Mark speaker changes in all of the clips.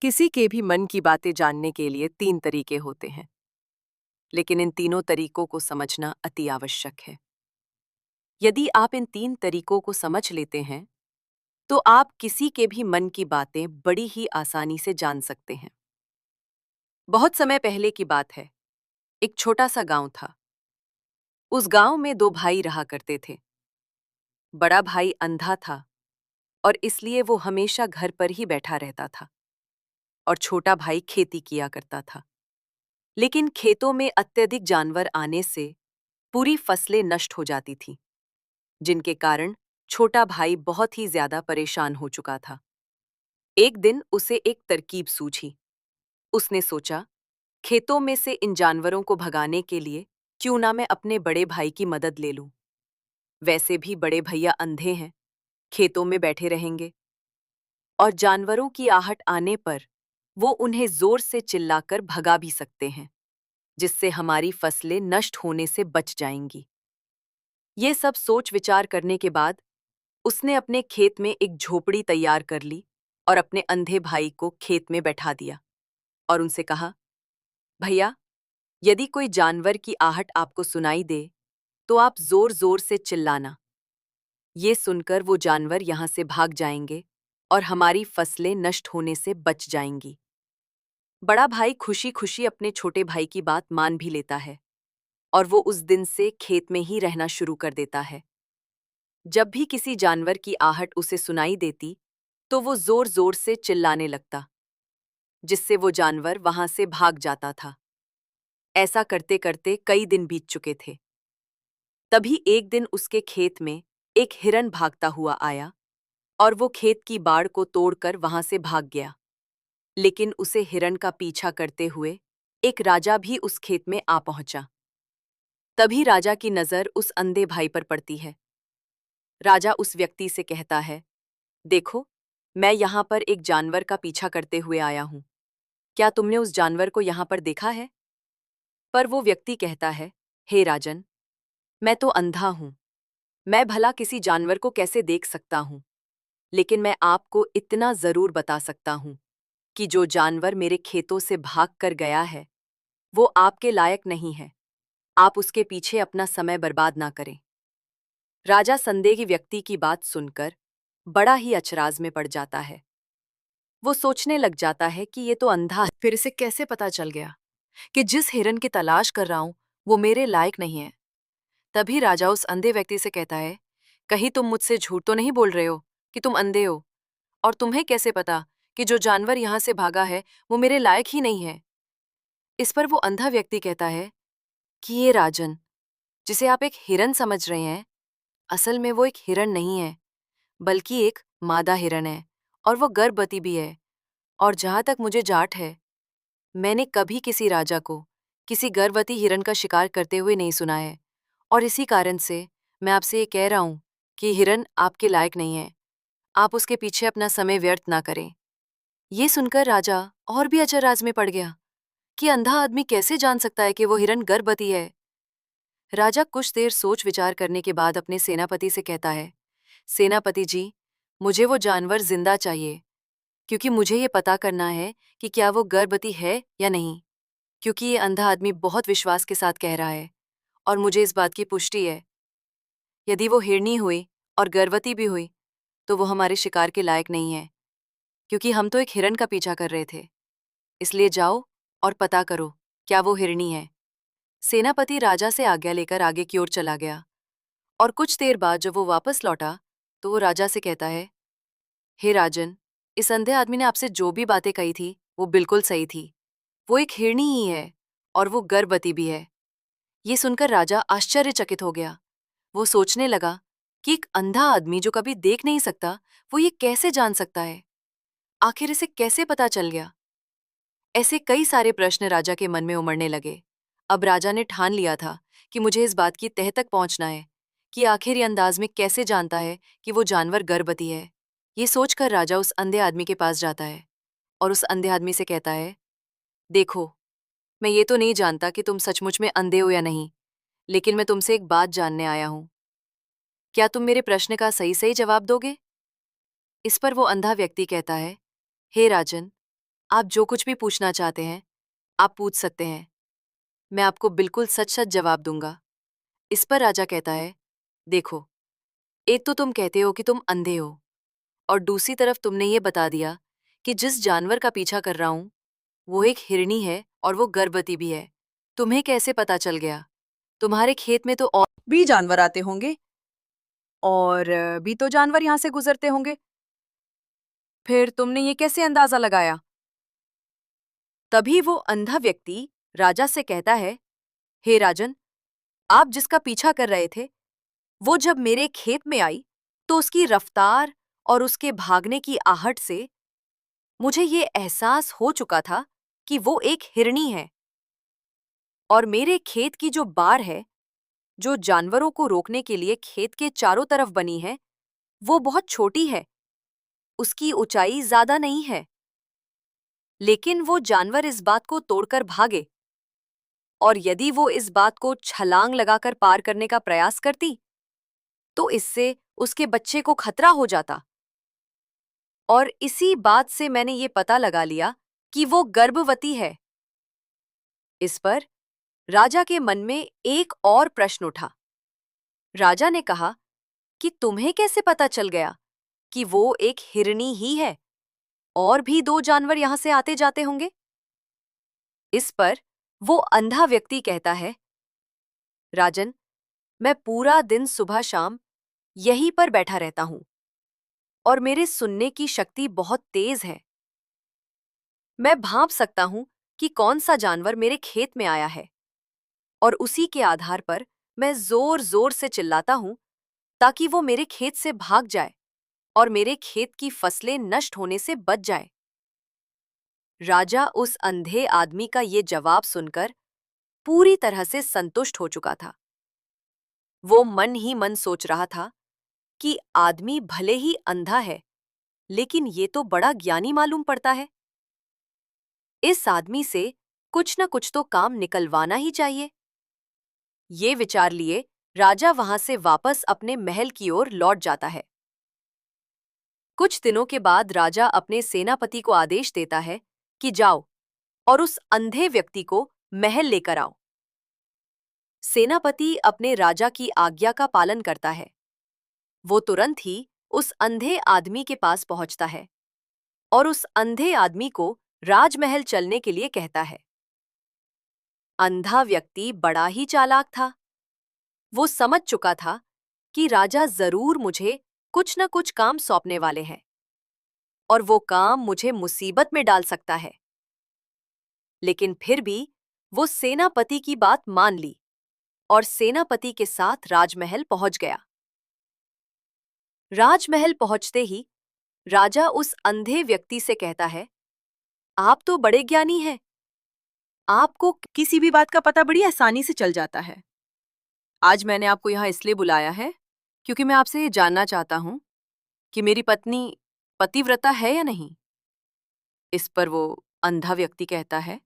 Speaker 1: किसी के भी मन की बातें जानने के लिए 3 तरीके होते हैं, लेकिन इन तीनों तरीकों को समझना अति आवश्यक है। यदि आप इन 3 तरीकों को समझ लेते हैं, तो आप किसी के भी मन की बातें बड़ी ही आसानी से जान सकते हैं। बहुत समय पहले की बात है, एक छोटा सा गांव था। उस गांव में 2 भाई रहा करते थे। बड़ा भाई अंधा था और इसलिए वो हमेशा घर पर ही बैठा रहता था, और छोटा भाई खेती किया करता था। लेकिन खेतों में अत्यधिक जानवर आने से पूरी फसलें नष्ट हो जाती थीं, जिनके कारण छोटा भाई बहुत ही ज्यादा परेशान हो चुका था। एक दिन उसे एक तरकीब सूझी। उसने सोचा, खेतों में से इन जानवरों को भगाने के लिए क्यों ना मैं अपने बड़े भाई की मदद ले लूं। वैसे भी बड़े भैया अंधे हैं, खेतों में बैठे रहेंगे और जानवरों की आहट आने पर वो उन्हें जोर से चिल्लाकर भगा भी सकते हैं, जिससे हमारी फसलें नष्ट होने से बच जाएंगी। ये सब सोच विचार करने के बाद उसने अपने खेत में एक झोपड़ी तैयार कर ली और अपने अंधे भाई को खेत में बैठा दिया और उनसे कहा, भैया, यदि कोई जानवर की आहट आपको सुनाई दे तो आप जोर जोर से चिल्लाना। ये सुनकर वो जानवर यहां से भाग जाएंगे और हमारी फसलें नष्ट होने से बच जाएंगी। बड़ा भाई खुशी खुशी अपने छोटे भाई की बात मान भी लेता है और वो उस दिन से खेत में ही रहना शुरू कर देता है। जब भी किसी जानवर की आहट उसे सुनाई देती, तो वो जोर जोर से चिल्लाने लगता, जिससे वो जानवर वहां से भाग जाता था। ऐसा करते करते कई दिन बीत चुके थे। तभी एक दिन उसके खेत में एक हिरन भागता हुआ आया और वो खेत की बाड़ को तोड़कर वहां से भाग गया। लेकिन उसे हिरन का पीछा करते हुए एक राजा भी उस खेत में आ पहुंचा। तभी राजा की नजर उस अंधे भाई पर पड़ती है। राजा उस व्यक्ति से कहता है, देखो, मैं यहाँ पर एक जानवर का पीछा करते हुए आया हूँ। क्या तुमने उस जानवर को यहाँ पर देखा है? पर वो व्यक्ति कहता है, हे राजन, मैं तो अंधा हूँ। मैं भला किसी जानवर को कैसे देख सकता हूँ? लेकिन मैं आपको इतना जरूर बता सकता हूँ कि जो जानवर मेरे खेतों से भाग कर गया है, वो आपके लायक नहीं है। आप उसके पीछे अपना समय बर्बाद ना करें। राजा संदेही व्यक्ति की बात सुनकर बड़ा ही अचराज में पड़ जाता है। वो सोचने लग जाता है कि ये तो अंधा है, फिर इसे कैसे पता चल गया कि जिस हिरन की तलाश कर रहा हूं वो मेरे लायक नहीं है। तभी राजा उस अंधे व्यक्ति से कहता है, कहीं तुम मुझसे झूठ तो नहीं बोल रहे हो कि तुम अंधे हो? और तुम्हें कैसे पता कि जो जानवर यहां से भागा है वो मेरे लायक ही नहीं है? इस पर वो अंधा व्यक्ति कहता है कि ये राजन, जिसे आप एक हिरन समझ रहे हैं, असल में वो एक हिरन नहीं है, बल्कि एक मादा हिरन है, और वो गर्भवती भी है। और जहां तक मुझे जाट है, मैंने कभी किसी राजा को किसी गर्भवती हिरन का शिकार करते हुए नहीं सुना है, और इसी कारण से मैं आपसे ये कह रहा हूं कि हिरन आपके लायक नहीं है। आप उसके पीछे अपना समय व्यर्थ ना करें। ये सुनकर राजा और भी अचरज में पड़ गया कि अंधा आदमी कैसे जान सकता है कि वो हिरन गर्भवती है। राजा कुछ देर सोच विचार करने के बाद अपने सेनापति से कहता है, सेनापति जी, मुझे वो जानवर जिंदा चाहिए, क्योंकि मुझे ये पता करना है कि क्या वो गर्भवती है या नहीं। क्योंकि ये अंधा आदमी बहुत विश्वास के साथ कह रहा है और मुझे इस बात की पुष्टि है। यदि वो हिरनी हुई और गर्भवती भी हुई तो वो हमारे शिकार के लायक नहीं है, क्योंकि हम तो एक हिरन का पीछा कर रहे थे। इसलिए जाओ और पता करो क्या वो हिरनी है। सेनापति राजा से आज्ञा लेकर आगे की ओर चला गया, और कुछ देर बाद जब वो वापस लौटा तो वो राजा से कहता है, हे राजन, इस अंधे आदमी ने आपसे जो भी बातें कही थी वो बिल्कुल सही थी। वो एक हिरनी ही है और वो गर्भवती भी है। ये सुनकर राजा आश्चर्यचकित हो गया। वो सोचने लगा कि एक अंधा आदमी जो कभी देख नहीं सकता, वो ये कैसे जान सकता है? आखिर इसे कैसे पता चल गया? ऐसे कई सारे प्रश्न राजा के मन में उमड़ने लगे। अब राजा ने ठान लिया था कि मुझे इस बात की तह तक पहुंचना है कि आखिर ये अंदाज में कैसे जानता है कि वो जानवर गर्भवती है। ये सोचकर राजा उस अंधे आदमी के पास जाता है और उस अंधे आदमी से कहता है, देखो, मैं ये तो नहीं जानता कि तुम सचमुच में अंधे हो या नहीं, लेकिन मैं तुमसे एक बात जानने आया हूं। क्या तुम मेरे प्रश्न का सही सही जवाब दोगे? इस पर वो अंधा व्यक्ति कहता है, हे राजन, आप जो कुछ भी पूछना चाहते हैं, आप पूछ सकते हैं। मैं आपको बिल्कुल सच-सच जवाब दूंगा। इस पर राजा कहता है, देखो, एक तो तुम कहते हो कि तुम अंधे हो और दूसरी तरफ तुमने ये बता दिया कि जिस जानवर का पीछा कर रहा हूं, वो एक हिरनी है और वो गर्भवती भी है। तुम्हें कैसे पता चल गया? तुम्हारे खेत में तो और भी जानवर आते होंगे और भी तो जानवर यहाँ से गुजरते होंगे। फिर तुमने ये कैसे अंदाजा लगाया? तभी वो अंधा व्यक्ति राजा से कहता है, हे राजन, आप जिसका पीछा कर रहे थे, वो जब मेरे खेत में आई, तो उसकी रफ्तार और उसके भागने की आहट से मुझे ये एहसास हो चुका था कि वो एक हिरनी है। और मेरे खेत की जो बाड़ है, जो जानवरों को रोकने के लिए खेत के चारों तरफ बनी है, वो बहुत छोटी है। उसकी ऊंचाई ज्यादा नहीं है। लेकिन वो जानवर इस बात को तोड़कर भागे, और यदि वो इस बात को छलांग लगाकर पार करने का प्रयास करती, तो इससे उसके बच्चे को खतरा हो जाता। और इसी बात से मैंने ये पता लगा लिया कि वो गर्भवती है। इस पर राजा के मन में एक और प्रश्न उठा। राजा ने कहा कि तुम्हें कैसे पता चल गया कि वो एक हिरनी ही है? और भी दो जानवर यहां से आते जाते होंगे। इस पर वो अंधा व्यक्ति कहता है, राजन, मैं पूरा दिन सुबह शाम यहीं पर बैठा रहता हूं और मेरे सुनने की शक्ति बहुत तेज है। मैं भांप सकता हूं कि कौन सा जानवर मेरे खेत में आया है, और उसी के आधार पर मैं जोर जोर से चिल्लाता हूं ताकि वो मेरे खेत से भाग जाए और मेरे खेत की फसलें नष्ट होने से बच जाए। राजा उस अंधे आदमी का ये जवाब सुनकर पूरी तरह से संतुष्ट हो चुका था। वो मन ही मन सोच रहा था कि आदमी भले ही अंधा है, लेकिन ये तो बड़ा ज्ञानी मालूम पड़ता है। इस आदमी से कुछ न कुछ तो काम निकलवाना ही चाहिए। ये विचार लिए राजा वहां से वापस अपने महल की ओर लौट जाता है। कुछ दिनों के बाद राजा अपने सेनापति को आदेश देता है कि जाओ और उस अंधे व्यक्ति को महल लेकर आओ। सेनापति अपने राजा की आज्ञा का पालन करता है। वो तुरंत ही उस अंधे आदमी के पास पहुंचता है और उस अंधे आदमी को राजमहल चलने के लिए कहता है। अंधा व्यक्ति बड़ा ही चालाक था। वो समझ चुका था कि राजा जरूर मुझे कुछ न कुछ काम सौंपने वाले हैं और वो काम मुझे मुसीबत में डाल सकता है। लेकिन फिर भी वो सेनापति की बात मान ली और सेनापति के साथ राजमहल पहुंच गया। राजमहल पहुंचते ही राजा उस अंधे व्यक्ति से कहता है, आप तो बड़े ज्ञानी हैं। आपको किसी भी बात का पता बड़ी आसानी से चल जाता है। आज मैंने आपको यहाँ इसलिए बुलाया है क्योंकि मैं आपसे ये जानना चाहता हूँ कि मेरी पत्नी पतिव्रता है या नहीं। इस पर वो अंधा व्यक्ति कहता है,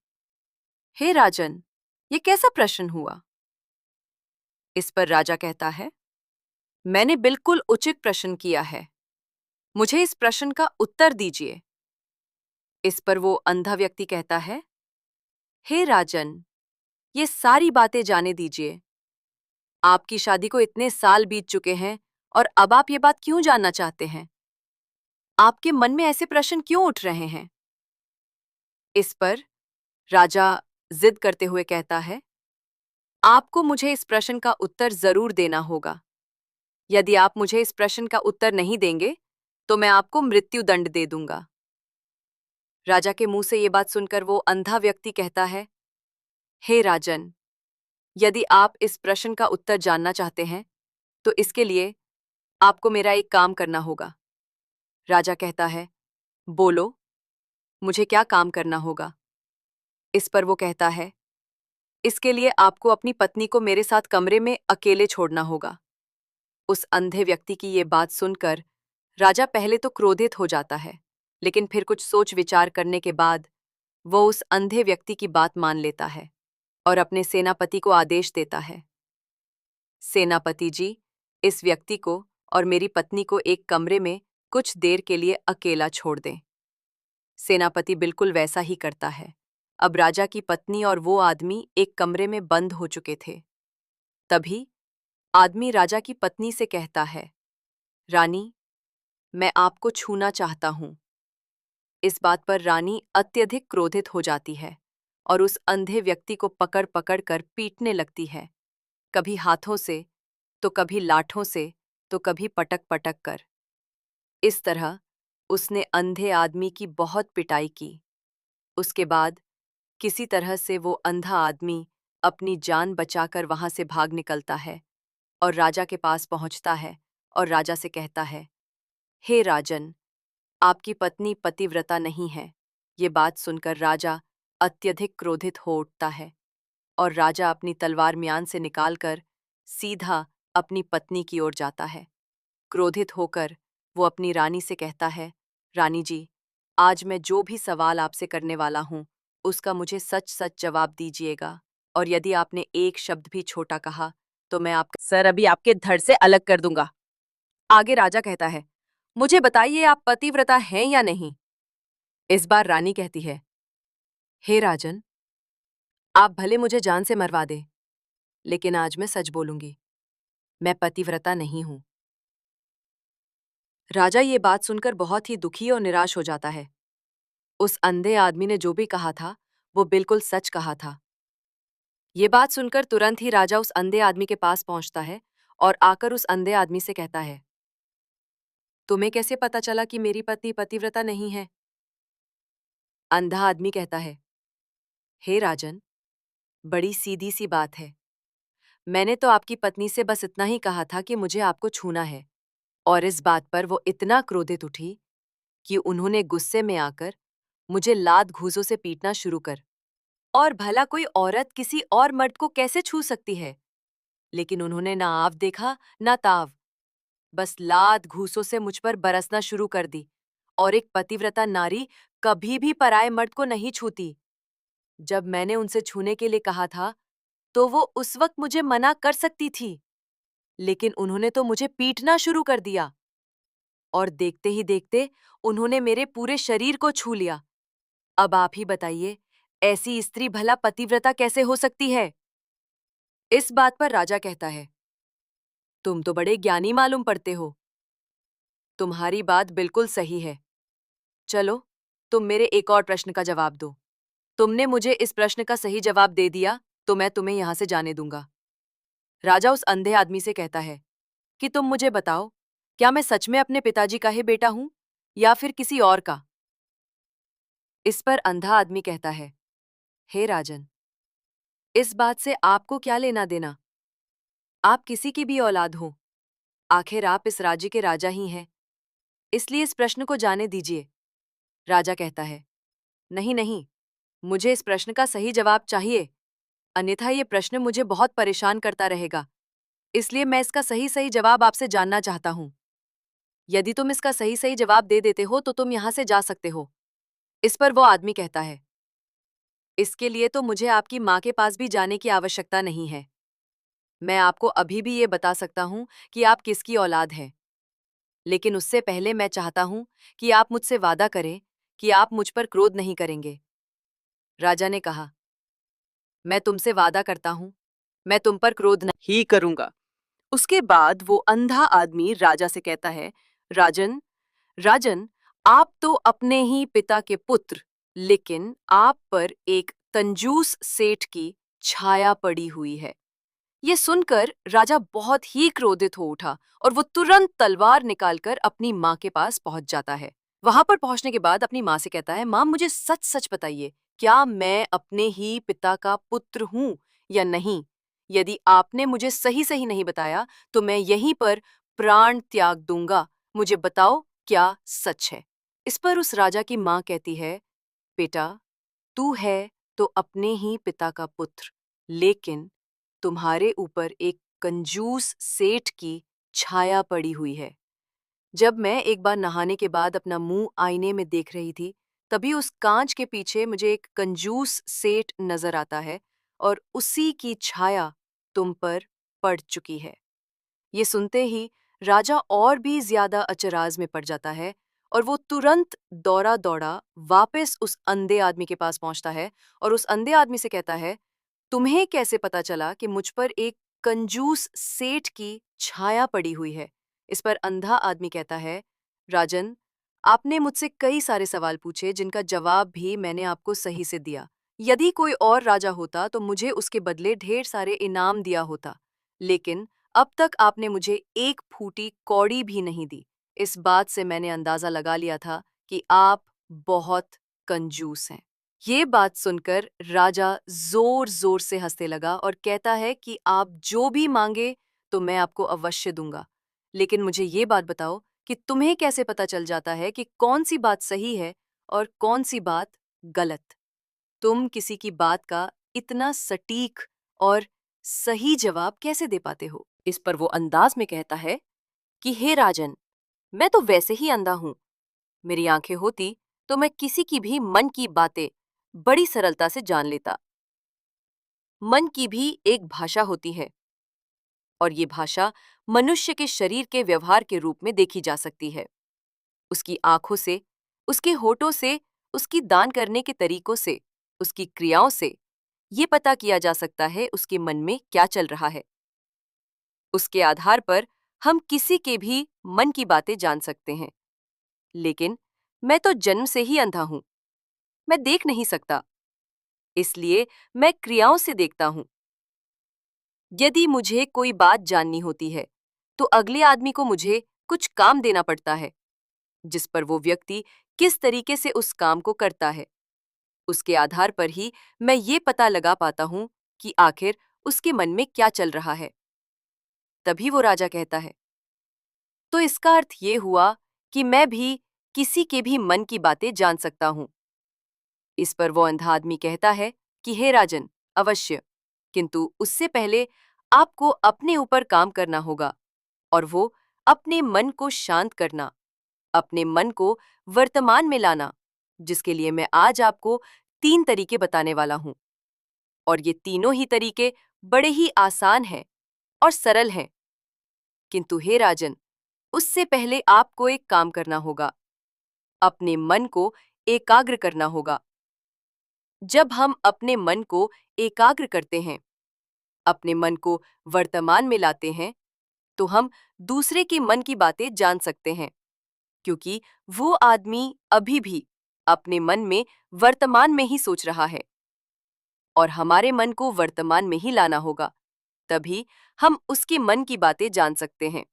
Speaker 1: हे राजन, ये कैसा प्रश्न हुआ? इस पर राजा कहता है, मैंने बिल्कुल उचित प्रश्न किया है। मुझे इस प्रश्न का उत्तर दीजिए। इस पर वो अंधा व्यक्ति कहता है, हे राजन, ये सारी बातें जाने दीजिए। आपकी शादी को इतने साल बीत चुके हैं और अब आप ये बात क्यों जानना चाहते हैं? आपके मन में ऐसे प्रश्न क्यों उठ रहे हैं? इस पर राजा जिद करते हुए कहता है, आपको मुझे इस प्रश्न का उत्तर जरूर देना होगा। यदि आप मुझे इस प्रश्न का उत्तर नहीं देंगे, तो मैं आपको मृत्यु दंड दे दूंगा। राजा के मुंह से ये बात सुनकर वो अंधा व्यक्ति कहता है, हे राजन, यदि आप इस प्रश्न का उत्तर जानना चाहते हैं, तो इसके लिए आपको मेरा एक काम करना होगा। राजा कहता है, बोलो, मुझे क्या काम करना होगा? इस पर वो कहता है, इसके लिए आपको अपनी पत्नी को मेरे साथ कमरे में अकेले छोड़ना होगा। उस अंधे व्यक्ति की ये बात सुनकर राजा पहले तो क्रोधित हो जाता है, लेकिन फिर कुछ सोच विचार करने के बाद वो उस अंधे व्यक्ति की बात मान लेता है और अपने सेनापति को आदेश देता है, सेनापति जी, इस व्यक्ति को और मेरी पत्नी को एक कमरे में कुछ देर के लिए अकेला छोड़ दें। सेनापति बिल्कुल वैसा ही करता है। अब राजा की पत्नी और वो आदमी एक कमरे में बंद हो चुके थे। तभी आदमी राजा की पत्नी से कहता है, रानी, मैं आपको छूना चाहता हूं। इस बात पर रानी अत्यधिक क्रोधित हो जाती है और उस अंधे व्यक्ति को पकड़ पकड़ कर पीटने लगती है, कभी हाथों से, तो कभी लाठों से, तो कभी पटक पटक कर। इस तरह उसने अंधे आदमी की बहुत पिटाई की। उसके बाद किसी तरह से वो अंधा आदमी अपनी जान बचाकर वहां से भाग निकलता है और राजा के पास पहुंचता है और राजा से कहता है, हे राजन, आपकी पत्नी पतिव्रता नहीं है। ये बात सुनकर राजा अत्यधिक क्रोधित हो उठता है और राजा अपनी तलवार म्यान से निकालकर सीधा अपनी पत्नी की ओर जाता है। क्रोधित होकर वो अपनी रानी से कहता है, रानी जी, आज मैं जो भी सवाल आपसे करने वाला हूं उसका मुझे सच सच जवाब दीजिएगा, और यदि आपने एक शब्द भी छोटा कहा तो मैं आपका सर अभी आपके धड़ से अलग कर दूंगा। आगे राजा कहता है, मुझे बताइए आप पतिव्रता हैं या नहीं। इस बार रानी कहती है, हे राजन, आप भले मुझे जान से मरवा दे, लेकिन आज मैं सच बोलूंगी, मैं पतिव्रता नहीं हूं। राजा ये बात सुनकर बहुत ही दुखी और निराश हो जाता है। उस अंधे आदमी ने जो भी कहा था वो बिल्कुल सच कहा था। ये बात सुनकर तुरंत ही राजा उस अंधे आदमी के पास पहुंचता है और आकर उस अंधे आदमी से कहता है, तुम्हें कैसे पता चला कि मेरी पत्नी पतिव्रता नहीं है। अंधा आदमी कहता है, हे राजन, बड़ी सीधी सी बात है। मैंने तो आपकी पत्नी से बस इतना ही कहा था कि मुझे आपको छूना है, और इस बात पर वो इतना क्रोधित उठी कि उन्होंने गुस्से में आकर मुझे लात घूंसों से पीटना शुरू कर। और भला कोई औरत किसी और मर्द को कैसे छू सकती है? लेकिन उन्होंने ना आव देखा ना ताव, बस लात घूंसों से मुझ पर बरसना शुरू कर दी। और एक पतिव्रता नारी कभी भी पराये मर्द को नहीं छूती। जब मैंने उनसे छूने के लिए कहा था तो वो उस वक्त मुझे मना कर सकती थी, लेकिन उन्होंने तो मुझे पीटना शुरू कर दिया और देखते ही देखते उन्होंने मेरे पूरे शरीर को छू लिया। अब आप ही बताइए, ऐसी स्त्री भला पतिव्रता कैसे हो सकती है? इस बात पर राजा कहता है, तुम तो बड़े ज्ञानी मालूम पड़ते हो। तुम्हारी बात बिल्कुल सही है। चलो, तुम मेरे एक और प्रश्न का जवाब दो। तुमने मुझे इस प्रश्न का सही जवाब दे दिया तो मैं तुम्हें यहां से जाने दूंगा। राजा उस अंधे आदमी से कहता है कि तुम मुझे बताओ, क्या मैं सच में अपने पिताजी का ही बेटा हूं या फिर किसी और का? इस पर अंधा आदमी कहता है, हे राजन, इस बात से आपको क्या लेना देना? आप किसी की भी औलाद हो, आखिर आप इस राज्य के राजा ही हैं, इसलिए इस प्रश्न को जाने दीजिए। राजा कहता है, नहीं नहीं, मुझे इस प्रश्न का सही जवाब चाहिए, अन्यथा ये प्रश्न मुझे बहुत परेशान करता रहेगा, इसलिए मैं इसका सही सही जवाब आपसे जानना चाहता हूँ। यदि तुम इसका सही सही जवाब दे देते हो तो तुम यहाँ से जा सकते हो। इस पर वो आदमी कहता है, इसके लिए तो मुझे आपकी माँ के पास भी जाने की आवश्यकता नहीं है। मैं आपको अभी भी ये बता सकता हूँ कि आप किसकी औलाद हैं, लेकिन उससे पहले मैं चाहता हूँ कि आप मुझसे वादा करें कि आप मुझ पर क्रोध नहीं करेंगे। राजा ने कहा, मैं तुमसे वादा करता हूँ, मैं तुम पर क्रोध नहीं करूंगा। उसके बाद वो अंधा आदमी राजा से कहता है, राजन, राजन, आप तो अपने ही पिता के पुत्र, लेकिन आप पर एक कंजूस सेठ की छाया पड़ी हुई है। ये सुनकर राजा बहुत ही क्रोधित हो उठा और वो तुरंत तलवार निकालकर अपनी माँ के पास पहुंच जाता है। वहां पर पहुंचने के बाद अपनी माँ से कहता है, माँ, मुझे सच सच बताइए, क्या मैं अपने ही पिता का पुत्र हूं या नहीं? यदि आपने मुझे सही सही नहीं बताया तो मैं यहीं पर प्राण त्याग दूंगा। मुझे बताओ, क्या सच है? इस पर उस राजा की माँ कहती है, बेटा, तू है तो अपने ही पिता का पुत्र, लेकिन तुम्हारे ऊपर एक कंजूस सेठ की छाया पड़ी हुई है। जब मैं एक बार नहाने के बाद अपना मुंह आईने में देख रही थी, तभी उस कांच के पीछे मुझे एक कंजूस सेठ नजर आता है और उसी की छाया तुम पर पड़ चुकी है। ये सुनते ही राजा और भी ज्यादा अचराज में पड़ जाता है और वो तुरंत दौड़ा दौड़ा वापस उस अंधे आदमी के पास पहुंचता है और उस अंधे आदमी से कहता है, तुम्हें कैसे पता चला कि मुझ पर एक कंजूस सेठ की छाया पड़ी हुई है? इस पर अंधा आदमी कहता है, राजन, आपने मुझसे कई सारे सवाल पूछे जिनका जवाब भी मैंने आपको सही से दिया। यदि कोई और राजा होता तो मुझे उसके बदले ढेर सारे इनाम दिया होता, लेकिन अब तक आपने मुझे एक फूटी कौड़ी भी नहीं दी। इस बात से मैंने अंदाजा लगा लिया था कि आप बहुत कंजूस हैं। ये बात सुनकर राजा जोर जोर से हंसने लगा और कहता है कि आप जो भी मांगे तो मैं आपको अवश्य दूंगा, लेकिन मुझे ये बात बताओ कि तुम्हें कैसे पता चल जाता है कि कौन सी बात सही है और कौन सी बात गलत? तुम किसी की बात का इतना सटीक और सही जवाब कैसे दे पाते हो? इस पर वो अंदाज में कहता है कि हे राजन, मैं तो वैसे ही अंधा हूं। मेरी आंखें होती तो मैं किसी की भी मन की बातें बड़ी सरलता से जान लेता। मन की भी एक भाषा होती है और ये भाषा मनुष्य के शरीर के व्यवहार के रूप में देखी जा सकती है। उसकी आंखों से, उसके होठों से, उसकी दान करने के तरीकों से, उसकी क्रियाओं से ये पता किया जा सकता है उसके मन में क्या चल रहा है। उसके आधार पर हम किसी के भी मन की बातें जान सकते हैं। लेकिन मैं तो जन्म से ही अंधा हूं। मैं देख नहीं सकता, इसलिए मैं क्रियाओं से देखता हूं। यदि मुझे कोई बात जाननी होती है तो अगले आदमी को मुझे कुछ काम देना पड़ता है, जिस पर वो व्यक्ति किस तरीके से उस काम को करता है, उसके आधार पर ही मैं ये पता लगा पाता हूं कि आखिर उसके मन में क्या चल रहा है। तभी वो राजा कहता है, तो इसका अर्थ ये हुआ कि मैं भी किसी के भी मन की बातें जान सकता हूं। इस पर वो अंधा आदमी कहता है कि हे राजन, अवश्य, किंतु उससे पहले आपको अपने ऊपर काम करना होगा और वो अपने मन को शांत करना, अपने मन को वर्तमान में लाना, जिसके लिए मैं आज आपको 3 तरीके बताने वाला हूं। और ये तीनों ही तरीके बड़े ही आसान हैं और सरल हैं। किंतु हे राजन, उससे पहले आपको एक काम करना होगा, अपने मन को एकाग्र करना होगा। जब हम अपने मन को एकाग्र करते हैं, अपने मन को वर्तमान में लाते हैं, तो हम दूसरे के मन की बातें जान सकते हैं, क्योंकि वो आदमी अभी भी अपने मन में वर्तमान में ही सोच रहा है और हमारे मन को वर्तमान में ही लाना होगा, तभी हम उसके मन की बातें जान सकते हैं।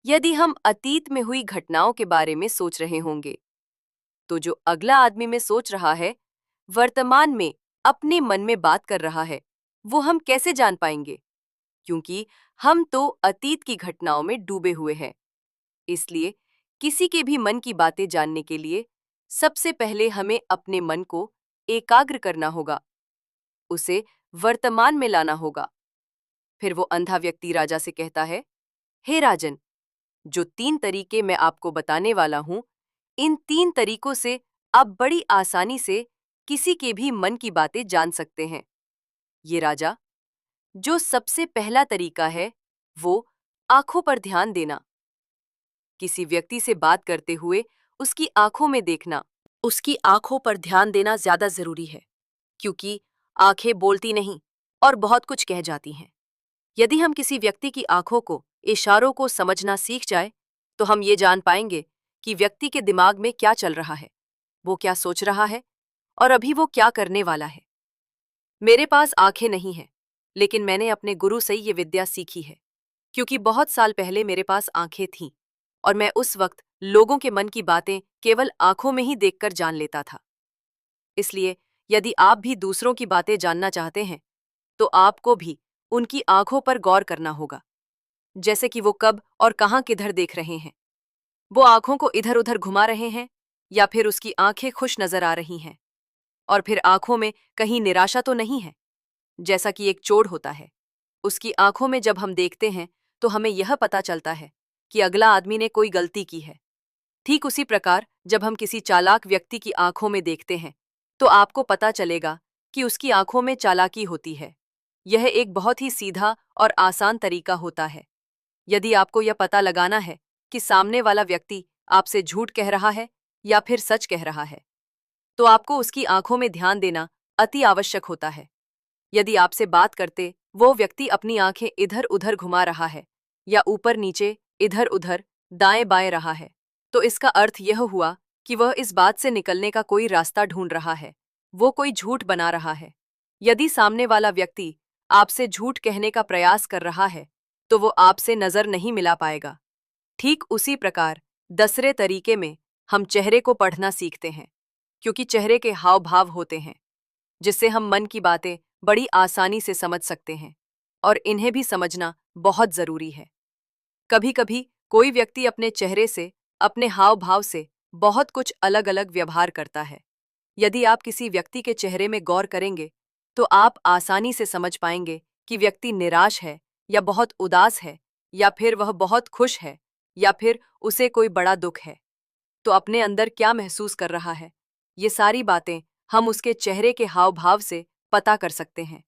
Speaker 1: यदि हम अतीत में हुई घटनाओं के बारे में सोच रहे होंगे, तो जो अगला आदमी में सोच रहा है, वर्तमान में अपने मन में बात कर रहा है, वो हम कैसे जान पाएंगे? क्योंकि हम तो अतीत की घटनाओं में डूबे हुए हैं। इसलिए किसी के भी मन की बातें जानने के लिए सबसे पहले हमें अपने मन को एकाग्र करना होगा, उसे वर्तमान में लाना होगा। फिर वो अंधा व्यक्ति राजा से कहता है, हे राजन, जो 3 तरीके मैं आपको बताने वाला हूं, इन 3 तरीकों से आप बड़ी आसानी से किसी के भी मन की बातें जान सकते हैं। ये राजा, जो सबसे पहला तरीका है, वो आंखों पर ध्यान देना। किसी व्यक्ति से बात करते हुए उसकी आंखों में देखना, उसकी आंखों पर ध्यान देना ज्यादा जरूरी है, क्योंकि आंखें बोलती नहीं और बहुत कुछ कह जाती हैं। यदि हम किसी व्यक्ति की आंखों को, इशारों को समझना सीख जाए, तो हम ये जान पाएंगे कि व्यक्ति के दिमाग में क्या चल रहा है, वो क्या सोच रहा है और अभी वो क्या करने वाला है। मेरे पास आंखें नहीं हैं, लेकिन मैंने अपने गुरु से ये विद्या सीखी है, क्योंकि बहुत साल पहले मेरे पास आंखें थीं और मैं उस वक्त लोगों के मन की बातें केवल आंखों में ही देखकर जान लेता था। इसलिए यदि आप भी दूसरों की बातें जानना चाहते हैं, तो आपको भी उनकी आंखों पर गौर करना होगा, जैसे कि वो कब और कहां किधर देख रहे हैं। वो आंखों को इधर उधर घुमा रहे हैं या फिर उसकी आंखें खुश नजर आ रही हैं, और फिर आंखों में कहीं निराशा तो नहीं है, जैसा कि एक चोर होता है। उसकी आंखों में जब हम देखते हैं तो हमें यह पता चलता है कि अगला आदमी ने कोई गलती की है। ठीक उसी प्रकार जब हम किसी चालाक व्यक्ति की आंखों में देखते हैं तो आपको पता चलेगा कि उसकी आंखों में चालाकी होती है। यह एक बहुत ही सीधा और आसान तरीका होता है। यदि आपको यह पता लगाना है कि सामने वाला व्यक्ति आपसे झूठ कह रहा है या फिर सच कह रहा है, तो आपको उसकी आंखों में ध्यान देना अति आवश्यक होता है। यदि आपसे बात करते वो व्यक्ति अपनी आंखें इधर उधर घुमा रहा है या ऊपर नीचे इधर उधर दाएं बाएं रहा है, तो इसका अर्थ यह हुआ कि वह इस बात से निकलने का कोई रास्ता ढूंढ रहा है, वो कोई झूठ बना रहा है। यदि सामने वाला व्यक्ति आपसे झूठ कहने का प्रयास कर रहा है, तो वो आपसे नजर नहीं मिला पाएगा। ठीक उसी प्रकार दूसरे तरीके में हम चेहरे को पढ़ना सीखते हैं, क्योंकि चेहरे के हाव भाव होते हैं जिससे हम मन की बातें बड़ी आसानी से समझ सकते हैं, और इन्हें भी समझना बहुत जरूरी है। कभी कभी कोई व्यक्ति अपने चेहरे से, अपने हाव भाव से बहुत कुछ अलग अलग व्यवहार करता है। यदि आप किसी व्यक्ति के चेहरे में गौर करेंगे तो आप आसानी से समझ पाएंगे कि व्यक्ति निराश है या बहुत उदास है, या फिर वह बहुत खुश है, या फिर उसे कोई बड़ा दुख है। तो अपने अंदर क्या महसूस कर रहा है, ये सारी बातें हम उसके चेहरे के हाव भाव से पता कर सकते हैं।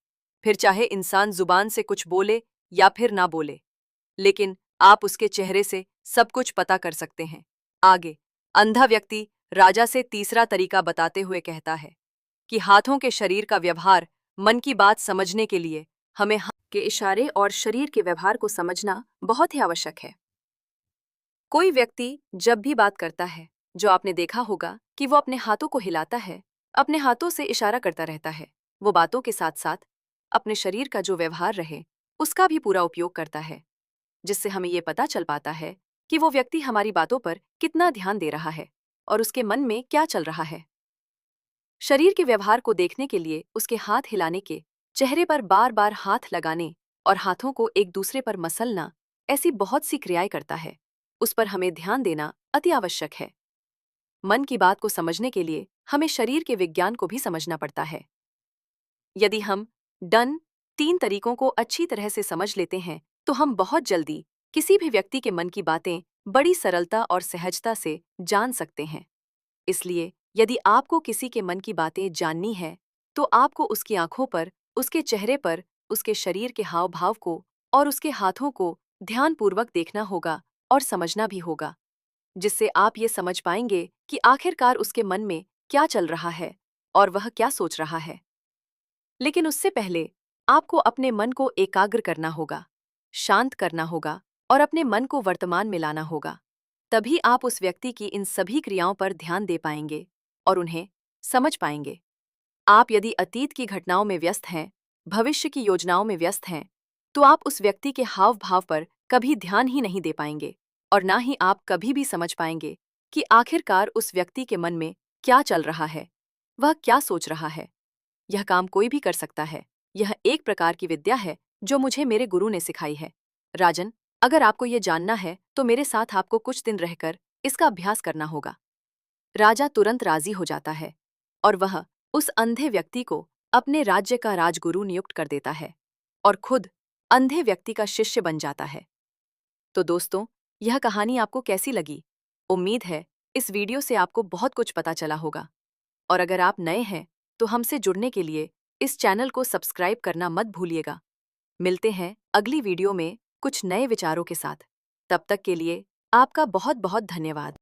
Speaker 1: फिर चाहे इंसान जुबान से कुछ बोले या फिर ना बोले, लेकिन आप उसके चेहरे से सब कुछ पता कर सकते हैं। आगे अंधा व्यक्ति राजा से तीसरा तरीका बताते हुए कहता है कि हाथों के शरीर का व्यवहार मन की बात समझने के लिए हमें हाथ के इशारे और शरीर के व्यवहार को समझना बहुत ही आवश्यक है। कोई व्यक्ति जब भी बात करता है, जो आपने देखा होगा कि वो अपने हाथों को हिलाता है, अपने हाथों से इशारा करता रहता है। वो बातों के साथ साथ अपने शरीर का जो व्यवहार रहे उसका भी पूरा उपयोग करता है, जिससे हमें ये पता चल पाता है कि वो व्यक्ति हमारी बातों पर कितना ध्यान दे रहा है और उसके मन में क्या चल रहा है। शरीर के व्यवहार को देखने के लिए उसके हाथ हिलाने के, चेहरे पर बार बार हाथ लगाने और हाथों को एक दूसरे पर मसलना, ऐसी बहुत सी क्रियाएं करता है। उस पर हमें ध्यान देना अति आवश्यक है। मन की बात को समझने के लिए हमें शरीर के विज्ञान को भी समझना पड़ता है। यदि हम डन 3 तरीकों को अच्छी तरह से समझ लेते हैं तो हम बहुत जल्दी किसी भी व्यक्ति के मन की बातें बड़ी सरलता और सहजता से जान सकते हैं। इसलिए यदि आपको किसी के मन की बातें जाननी है तो आपको उसकी आंखों पर, उसके चेहरे पर, उसके शरीर के हाव भाव को और उसके हाथों को ध्यानपूर्वक देखना होगा और समझना भी होगा, जिससे आप ये समझ पाएंगे कि आखिरकार उसके मन में क्या चल रहा है और वह क्या सोच रहा है। लेकिन उससे पहले आपको अपने मन को एकाग्र करना होगा, शांत करना होगा और अपने मन को वर्तमान में लाना होगा। तभी आप उस व्यक्ति की इन सभी क्रियाओं पर ध्यान दे पाएंगे और उन्हें समझ पाएंगे। आप यदि अतीत की घटनाओं में व्यस्त हैं, भविष्य की योजनाओं में व्यस्त हैं, तो आप उस व्यक्ति के हाव भाव पर कभी ध्यान ही नहीं दे पाएंगे और ना ही आप कभी भी समझ पाएंगे कि आखिरकार उस व्यक्ति के मन में क्या चल रहा है, वह क्या सोच रहा है। यह काम कोई भी कर सकता है। यह एक प्रकार की विद्या है जो मुझे मेरे गुरु ने सिखाई है। राजन, अगर आपको ये जानना है तो मेरे साथ आपको कुछ दिन रहकर इसका अभ्यास करना होगा। राजा तुरंत राजी हो जाता है और वह उस अंधे व्यक्ति को अपने राज्य का राजगुरु नियुक्त कर देता है और खुद अंधे व्यक्ति का शिष्य बन जाता है। तो दोस्तों, यह कहानी आपको कैसी लगी? उम्मीद है इस वीडियो से आपको बहुत कुछ पता चला होगा। और अगर आप नए हैं तो हमसे जुड़ने के लिए इस चैनल को सब्सक्राइब करना मत भूलिएगा। मिलते हैं अगली वीडियो में कुछ नए विचारों के साथ। तब तक के लिए आपका बहुत बहुत धन्यवाद।